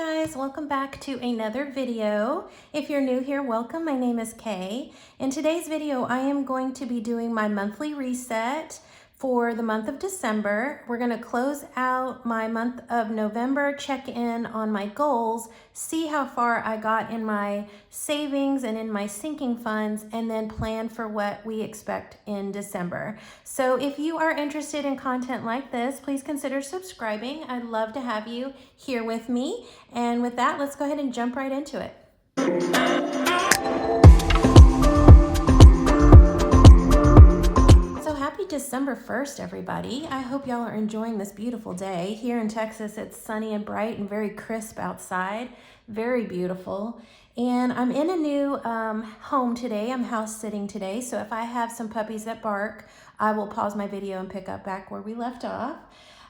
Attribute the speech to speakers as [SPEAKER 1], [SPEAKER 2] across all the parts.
[SPEAKER 1] Guys, welcome back to another video. If you're new here, welcome. My name is Kay. In today's video, I am going to be doing my monthly reset for the month of December. We're going to close out my month of November, check in on my goals, see how far I got in my savings and in my sinking funds, and then plan for what we expect in December. So if you are interested in content like this, please consider subscribing. I'd love to have you here with me. And with that, let's go ahead and jump right into it. Happy December 1st, everybody. I hope y'all are enjoying this beautiful day. Here in Texas, it's sunny and bright and very crisp outside. Very beautiful. And I'm in a new home today. I'm house sitting today. So if I have some puppies that bark, I will pause my video and pick up back where we left off.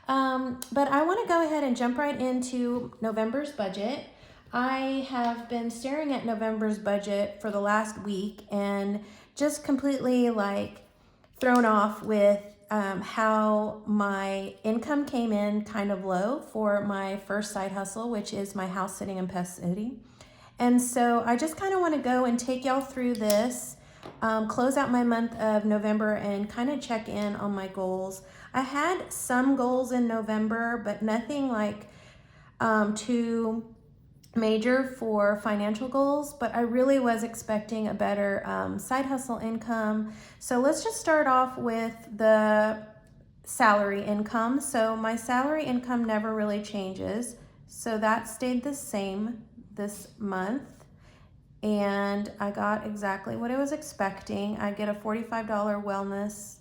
[SPEAKER 1] But I want to go ahead and jump right into November's budget. I have been staring at November's budget for the last week and just completely thrown off with how my income came in kind of low for my first side hustle, which is my house sitting and pest sitting. And so I just kind of want to go and take y'all through this, close out my month of November and kind of check in on my goals. I had some goals in November, but nothing too major for financial goals, but I really was expecting a better side hustle income. So let's just start off with the salary income. So my salary income never really changes. So that stayed the same this month. And I got exactly what I was expecting. I get a $45 wellness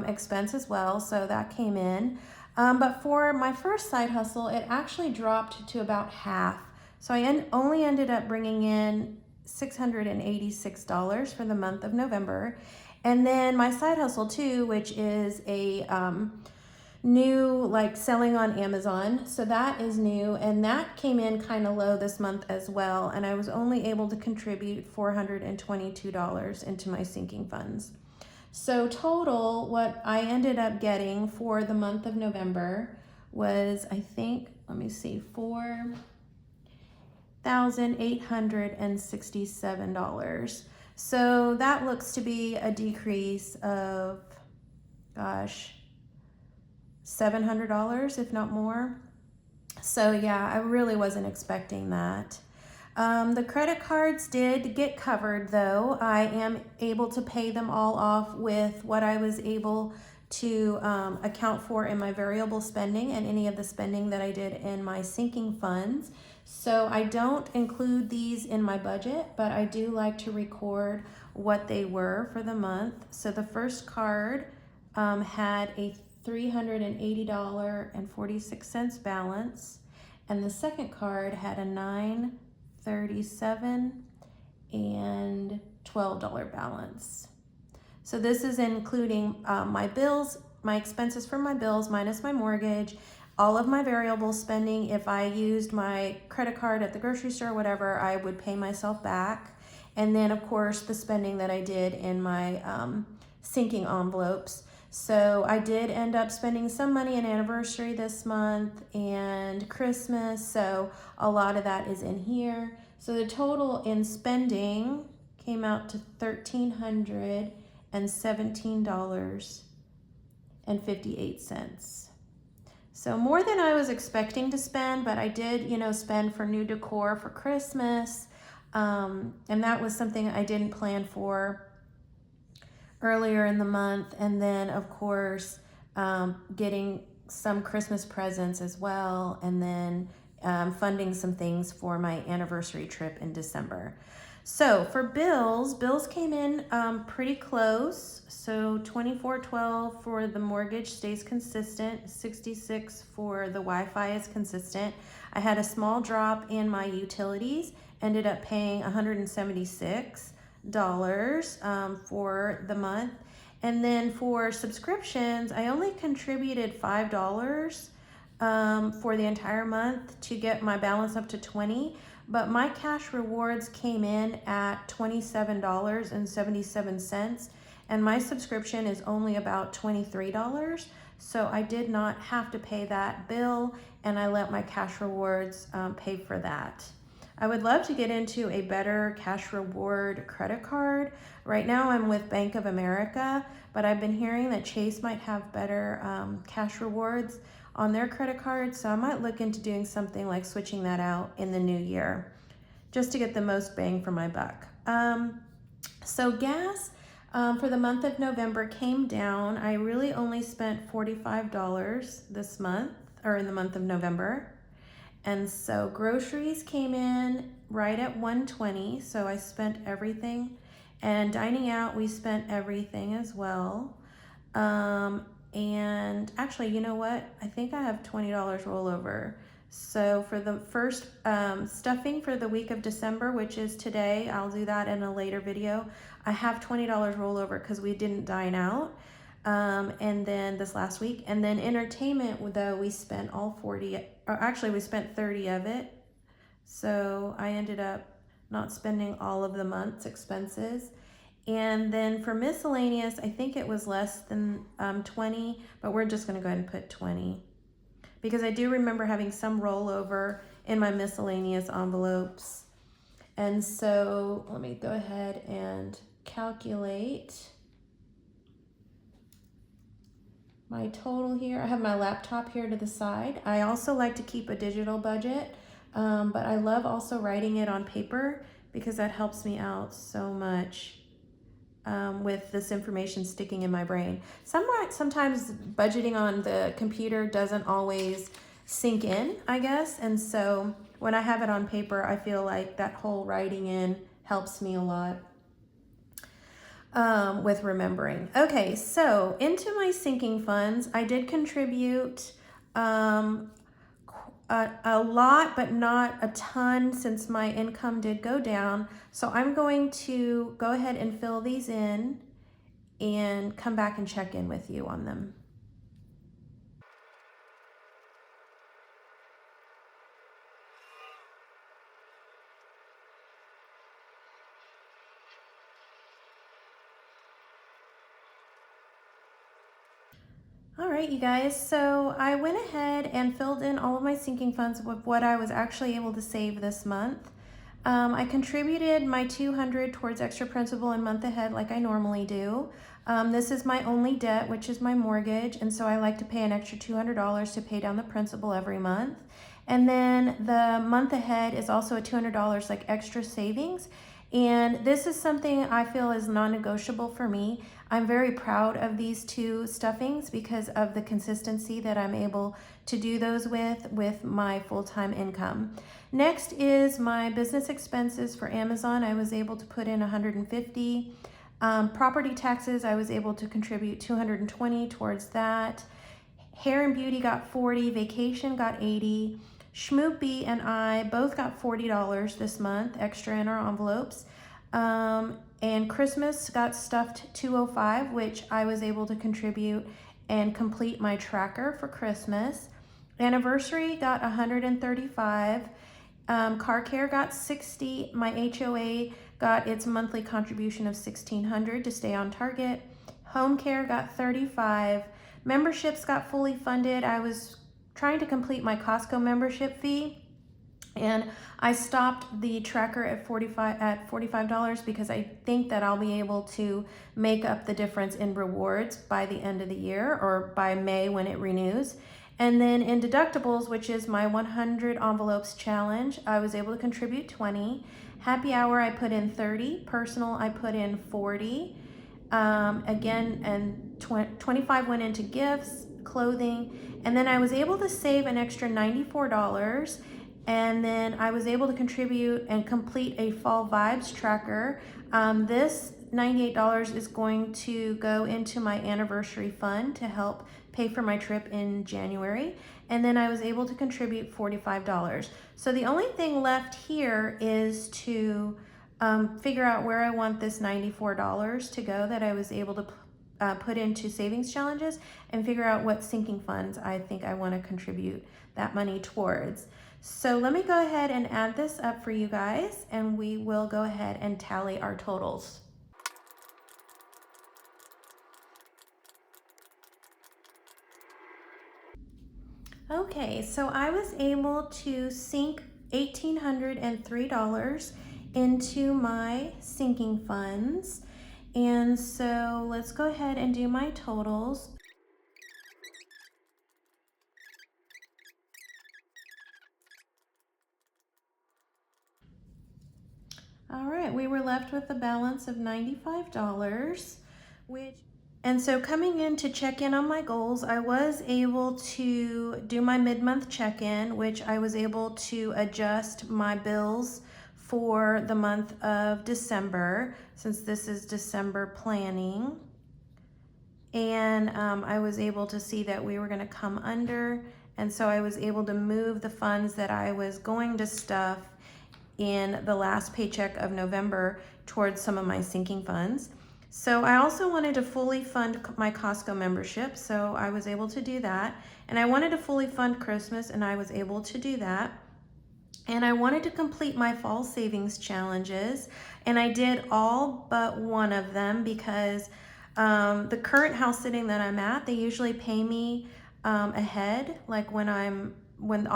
[SPEAKER 1] expense as well. So that came in. But for my first side hustle, it actually dropped to about half. So I only ended up bringing in $686 for the month of November. And then my side hustle too, which is a new selling on Amazon. So that is new, and that came in kind of low this month as well. And I was only able to contribute $422 into my sinking funds. So total, what I ended up getting for the month of November was, I think, let me see, $4,867. So that looks to be a decrease of, $700, if not more. So yeah, I really wasn't expecting that. The credit cards did get covered though. I am able to pay them all off with what I was able to account for in my variable spending and any of the spending that I did in my sinking funds. So I don't include these in my budget, but I do like to record what they were for the month. So the first card had a $380.46 balance, and the second card had a $937 and $12 balance. So this is including my bills, my expenses for my bills minus my mortgage, all of my variable spending. If I used my credit card at the grocery store, whatever, I would pay myself back. And then of course the spending that I did in my sinking envelopes. So I did end up spending some money on anniversary this month and Christmas. So a lot of that is in here. So the total in spending came out to $1,317.58. So more than I was expecting to spend, but I did, spend for new decor for Christmas. And that was something I didn't plan for earlier in the month. And then of course, getting some Christmas presents as well. And then funding some things for my anniversary trip in December. So for bills came in pretty close. So $24.12 for the mortgage stays consistent, $66 for the Wi-Fi is consistent. I had a small drop in my utilities, ended up paying $176 for the month. And then for subscriptions, I only contributed $5 for the entire month to get my balance up to $20. But my cash rewards came in at $27.77, and my subscription is only about $23. So I did not have to pay that bill, and I let my cash rewards pay for that. I would love to get into a better cash reward credit card. Right now I'm with Bank of America, but I've been hearing that Chase might have better cash rewards on their credit card, so I might look into doing something like switching that out in the new year, just to get the most bang for my buck. So gas for the month of November came down. I really only spent $45 this month, or in the month of November. And so groceries came in right at $120, so I spent everything. And dining out, we spent everything as well. And actually, you know what? I think I have $20 rollover. So for the first stuffing for the week of December, which is today, I'll do that in a later video. I have $20 rollover because we didn't dine out. And then this last week, and then entertainment, though, we spent all 40, or actually we spent 30 of it. So I ended up not spending all of the month's expenses. And then for miscellaneous, I think it was less than 20, but we're just gonna go ahead and put 20. Because I do remember having some rollover in my miscellaneous envelopes. And so let me go ahead and calculate my total here. I have my laptop here to the side. I also like to keep a digital budget, but I love also writing it on paper because that helps me out so much with this information sticking in my brain. Sometimes budgeting on the computer doesn't always sink in, I guess, and so when I have it on paper, I feel like that whole writing in helps me a lot. With remembering. Okay, so into my sinking funds, I did contribute a lot, but not a ton since my income did go down. So I'm going to go ahead and fill these in and come back and check in with you on them. All right, you guys, so I went ahead and filled in all of my sinking funds with what I was actually able to save this month. I contributed my $200 towards extra principal and month ahead like I normally do. This is my only debt, which is my mortgage, and so I like to pay an extra $200 to pay down the principal every month. And then the month ahead is also a $200 like extra savings. And this is something I feel is non-negotiable for me. I'm very proud of these two stuffings because of the consistency that I'm able to do those with my full-time income. Next is my business expenses for Amazon. I was able to put in $150. Property taxes, I was able to contribute $220 towards that. Hair and beauty got $40, vacation got $80. Schmoopy and I both got $40 this month, extra in our envelopes. And Christmas got stuffed $205, which I was able to contribute and complete my tracker for Christmas. Anniversary got $135. Car care got $60. My HOA got its monthly contribution of $1,600 to stay on target. Home care got $35. Memberships got fully funded. I was trying to complete my Costco membership fee, and I stopped the tracker at $45 because I think that I'll be able to make up the difference in rewards by the end of the year or by May when it renews. And then in deductibles, which is my 100 envelopes challenge, I was able to contribute 20. Happy hour, I put in 30. Personal, I put in 40. Again, and 25 went into gifts, clothing, and then I was able to save an extra $94. And then I was able to contribute and complete a fall vibes tracker. This $98 is going to go into my anniversary fund to help pay for my trip in January. And then I was able to contribute $45. So the only thing left here is to figure out where I want this $94 to go that I was able to put into savings challenges, and figure out what sinking funds I think I want to contribute that money towards. So let me go ahead and add this up for you guys, and we will go ahead and tally our totals. Okay, so I was able to sink $1,803 into my sinking funds. And so let's go ahead and do my totals. All right, we were left with a balance of $95, and so coming in to check in on my goals, I was able to do my mid-month check-in, which I was able to adjust my bills for the month of December, since this is December planning. And I was able to see that we were gonna come under, and so I was able to move the funds that I was going to stuff in the last paycheck of November towards some of my sinking funds. So I also wanted to fully fund my Costco membership, so I was able to do that. And I wanted to fully fund Christmas, and I was able to do that. And I wanted to complete my fall savings challenges, and I did all but one of them because the current house sitting that I'm at, they usually pay me ahead, like when on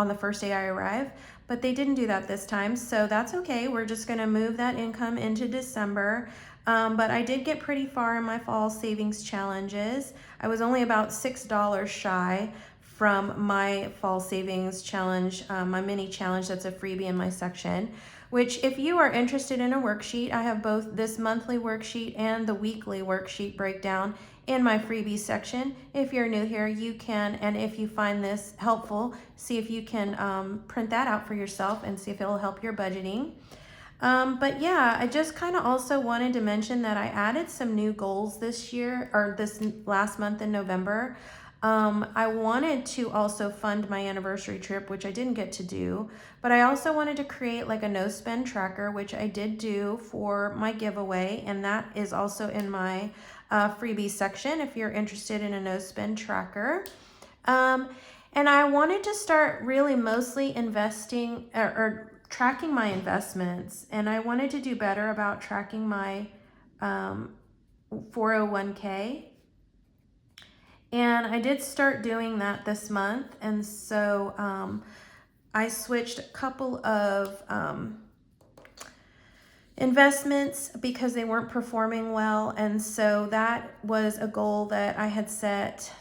[SPEAKER 1] the first day I arrive, but they didn't do that this time, so that's okay. We're just gonna move that income into December. But I did get pretty far in my fall savings challenges. I was only about $6 shy from my fall savings challenge, my mini challenge that's a freebie in my section, which if you are interested in a worksheet, I have both this monthly worksheet and the weekly worksheet breakdown in my freebies section. If you're new here, you can, and if you find this helpful, see if you can print that out for yourself and see if it'll help your budgeting. But yeah, I just kind of also wanted to mention that I added some new goals this year, or this last month in November. I wanted to also fund my anniversary trip, which I didn't get to do, but I also wanted to create like a no spend tracker, which I did do for my giveaway, and that is also in my freebie section if you're interested in a no spend tracker. And I wanted to start really mostly investing or tracking my investments, and I wanted to do better about tracking my 401k. And I did start doing that this month, and so I switched a couple of investments because they weren't performing well, and so that was a goal that I had set,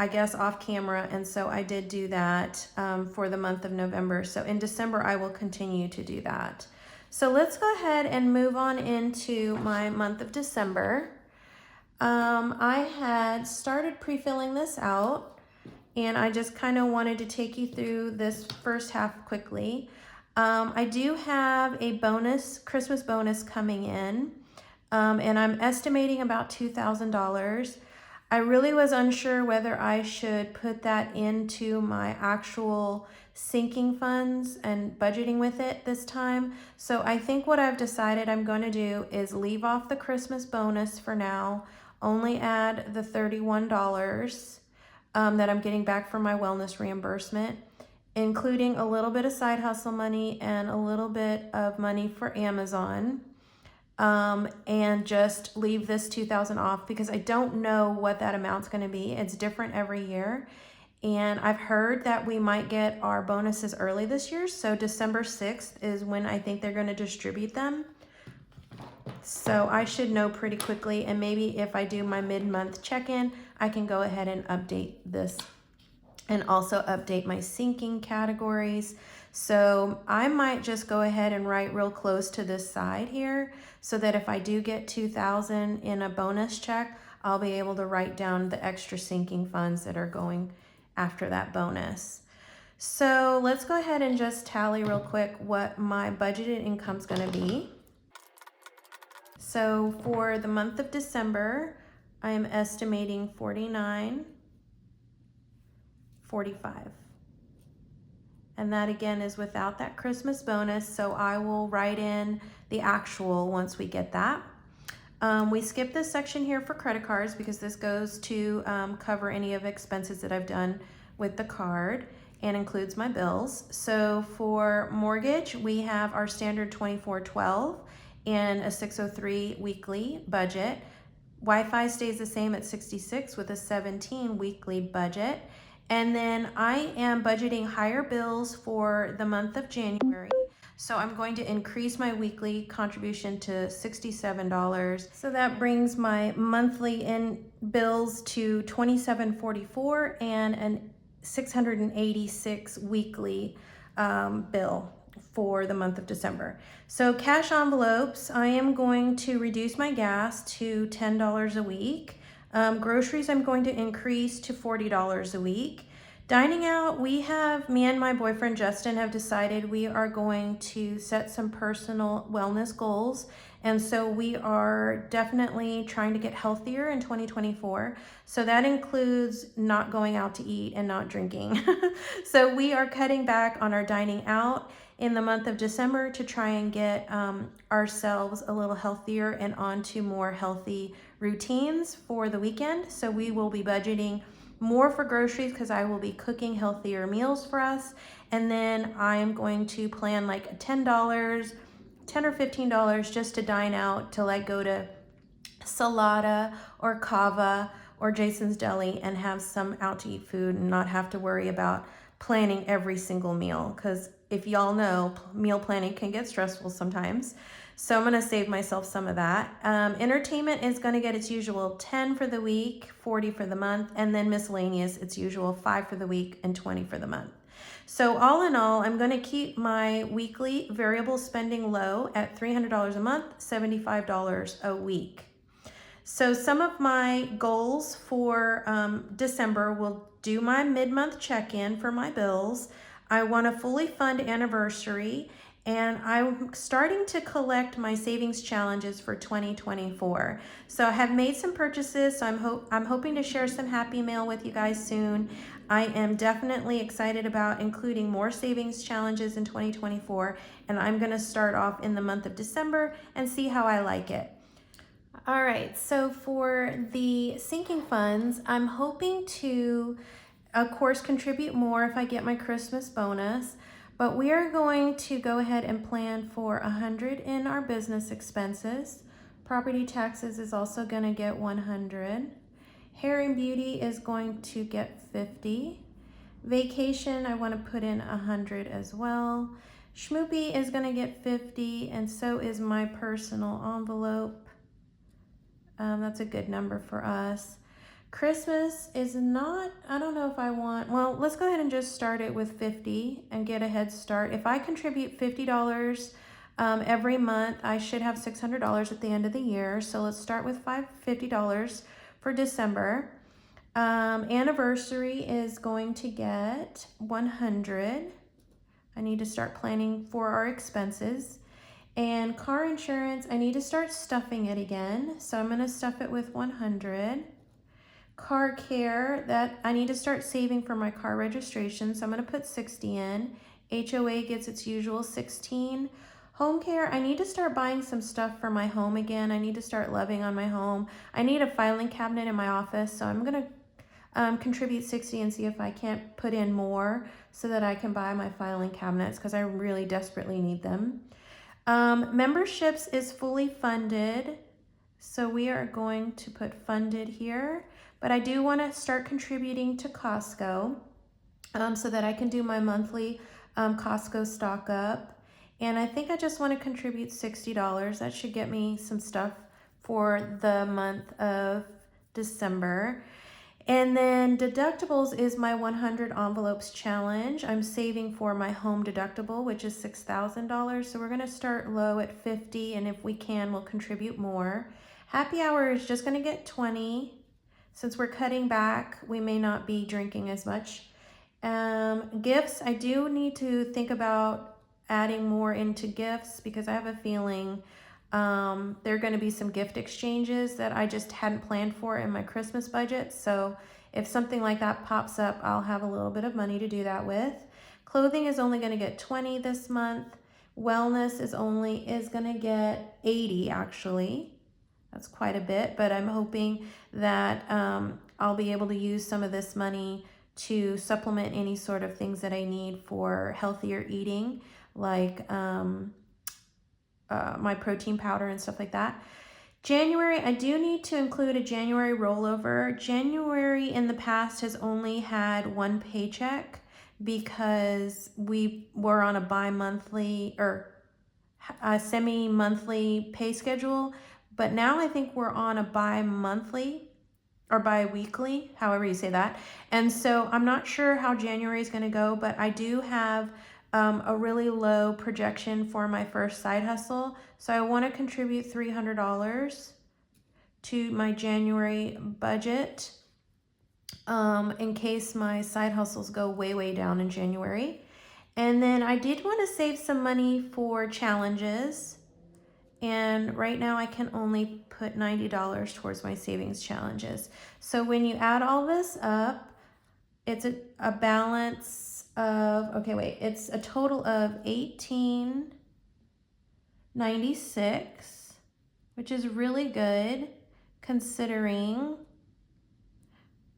[SPEAKER 1] I guess, off camera, and so I did do that for the month of November. So in December, I will continue to do that. So let's go ahead and move on into my month of December. I had started pre-filling this out, and I just kind of wanted to take you through this first half quickly. I do have a Christmas bonus coming in, and I'm estimating about $2,000. I really was unsure whether I should put that into my actual sinking funds and budgeting with it this time. So I think what I've decided I'm going to do is leave off the Christmas bonus for now, only add the $31 that I'm getting back from my wellness reimbursement, including a little bit of side hustle money and a little bit of money for Amazon. And just leave this $2,000 off because I don't know what that amount's going to be. It's different every year. And I've heard that we might get our bonuses early this year. So December 6th is when I think they're going to distribute them. So I should know pretty quickly. And maybe if I do my mid-month check-in, I can go ahead and update this and also update my sinking categories. So I might just go ahead and write real close to this side here so that if I do get 2,000 in a bonus check, I'll be able to write down the extra sinking funds that are going after that bonus. So let's go ahead and just tally real quick what my budgeted income is going to be. So for the month of December, I am estimating $49.45. And that again is without that Christmas bonus, so I will write in the actual once we get that. We skip this section here for credit cards because this goes to cover any of expenses that I've done with the card and includes my bills. So for mortgage, we have our standard $24.12 and a $603 weekly budget. Wi-Fi stays the same at $66 with a $17 weekly budget. And then I am budgeting higher bills for the month of January. So I'm going to increase my weekly contribution to $67. So that brings my monthly in bills to $27.44 and an 686 weekly bill for the month of December. So cash envelopes, I am going to reduce my gas to $10 a week. Groceries, I'm going to increase to $40 a week. Dining out, me and my boyfriend Justin have decided we are going to set some personal wellness goals. And so we are definitely trying to get healthier in 2024. So that includes not going out to eat and not drinking. So we are cutting back on our dining out in the month of December to try and get ourselves a little healthier and onto more healthy routines for the weekend. So we will be budgeting more for groceries because I will be cooking healthier meals for us. And then I am going to plan like $10 or $15 just to dine out, to like go to Salada or Cava or Jason's Deli and have some out to eat food and not have to worry about planning every single meal, because if y'all know, meal planning can get stressful sometimes. So I'm gonna save myself some of that. Entertainment is gonna get its usual 10 for the week, 40 for the month, and then miscellaneous, its usual 5 for the week and 20 for the month. So all in all, I'm gonna keep my weekly variable spending low at $300 a month, $75 a week. So some of my goals for December will do my mid-month check-in for my bills. I want to fully fund anniversary, and I'm starting to collect my savings challenges for 2024. So I have made some purchases, so I'm hoping to share some happy mail with you guys soon. I am definitely excited about including more savings challenges in 2024, and I'm going to start off in the month of December and see how I like it. All right, so for the sinking funds, I'm hoping to, of course, contribute more if I get my Christmas bonus, but we are going to go ahead and plan for $100 in our business expenses. Property taxes is also going to get $100. Hair and beauty is going to get $50. Vacation, I want to put in $100 as well. Schmoopy is going to get $50, and so is my personal envelope. That's a good number for us. Christmas is not, I don't know if I want, well, let's go ahead and just start it with 50 and get a head start. If I contribute $50 every month, I should have $600 at the end of the year. So let's start with $50 for December. Anniversary is going to get $100. I need to start planning for our expenses. And car insurance, I need to start stuffing it again. So I'm gonna stuff it with $100. Car care, that I need to start saving for my car registration. So I'm gonna put $60 in. HOA gets its usual $16. Home care, I need to start buying some stuff for my home again. I need to start loving on my home. I need a filing cabinet in my office. So I'm gonna contribute $60 and see if I can't put in more so that I can buy my filing cabinets, because I really desperately need them. Memberships is fully funded, so we are going to put funded here, but I do want to start contributing to Costco so that I can do my monthly Costco stock up. And I think I just want to contribute $60. That should get me some stuff for the month of December. And then deductibles is my 100 envelopes challenge. I'm saving for my home deductible, which is $6,000. So we're gonna start low at 50, and if we can, we'll contribute more. Happy hour is just gonna get 20. Since we're cutting back, we may not be drinking as much. Gifts, I do need to think about adding more into gifts, because I have a feeling there are going to be some gift exchanges that I just hadn't planned for in my Christmas budget. So if something like that pops up, I'll have a little bit of money to do that with. Clothing is only going to get 20 this month. Wellness is going to get 80 actually. That's quite a bit, but I'm hoping that I'll be able to use some of this money to supplement any sort of things that I need for healthier eating, like my protein powder and stuff like that. January, I do need to include a January rollover. January in the past has only had one paycheck because we were on a bi-monthly or a semi-monthly pay schedule, but now I think we're on a bi-monthly or bi-weekly, however you say that. And so I'm not sure how January is going to go, but I do have a really low projection for my first side hustle. So I want to contribute $300 to my January budget in case my side hustles go way, way down in January. And then I did want to save some money for challenges. And right now I can only put $90 towards my savings challenges. So when you add all this up, it's a balance of, okay, wait, it's a total of $18.96, which is really good considering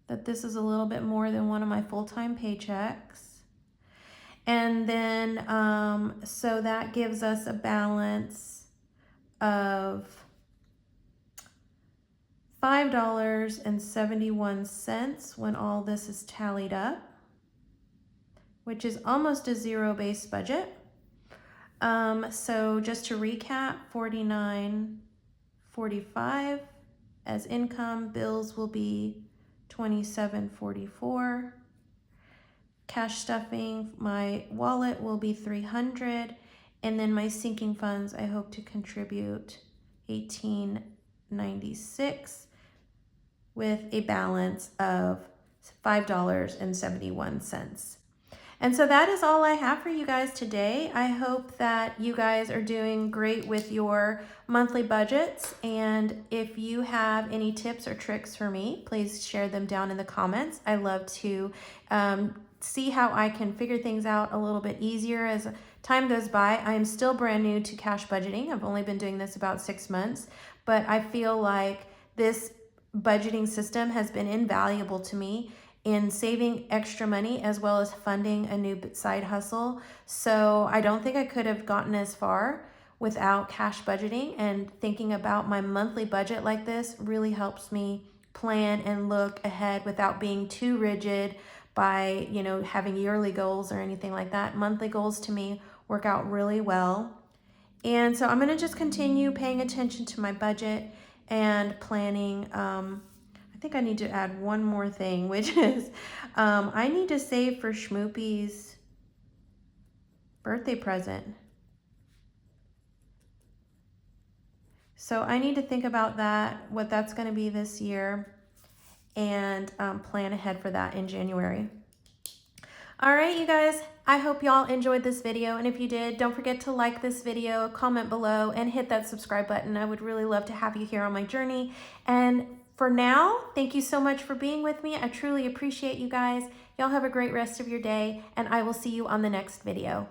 [SPEAKER 1] that this is a little bit more than one of my full-time paychecks. And then, so that gives us a balance of $5.71 when all this is tallied up, which is almost a zero-based budget. So just to recap, $49.45 as income. Bills will be $27.44. Cash stuffing, my wallet will be $300, and then my sinking funds, I hope to contribute $18.96 with a balance of $5.71. And so that is all I have for you guys today. I hope that you guys are doing great with your monthly budgets. And if you have any tips or tricks for me, please share them down in the comments. I love to see how I can figure things out a little bit easier as time goes by. I am still brand new to cash budgeting. I've only been doing this about 6 months, but I feel like this budgeting system has been invaluable to me in saving extra money as well as funding a new side hustle. So I don't think I could have gotten as far without cash budgeting, and thinking about my monthly budget like this really helps me plan and look ahead without being too rigid by, you know, having yearly goals or anything like that. Monthly goals to me work out really well. And so I'm going to just continue paying attention to my budget and planning. I think I need to add one more thing, which is I need to save for Schmoopy's birthday present. So I need to think about that, what that's going to be this year, and plan ahead for that in January. All right, you guys, I hope y'all enjoyed this video. And if you did, don't forget to like this video, comment below, and hit that subscribe button. I would really love to have you here on my journey. And for now, thank you so much for being with me. I truly appreciate you guys. Y'all have a great rest of your day, and I will see you on the next video.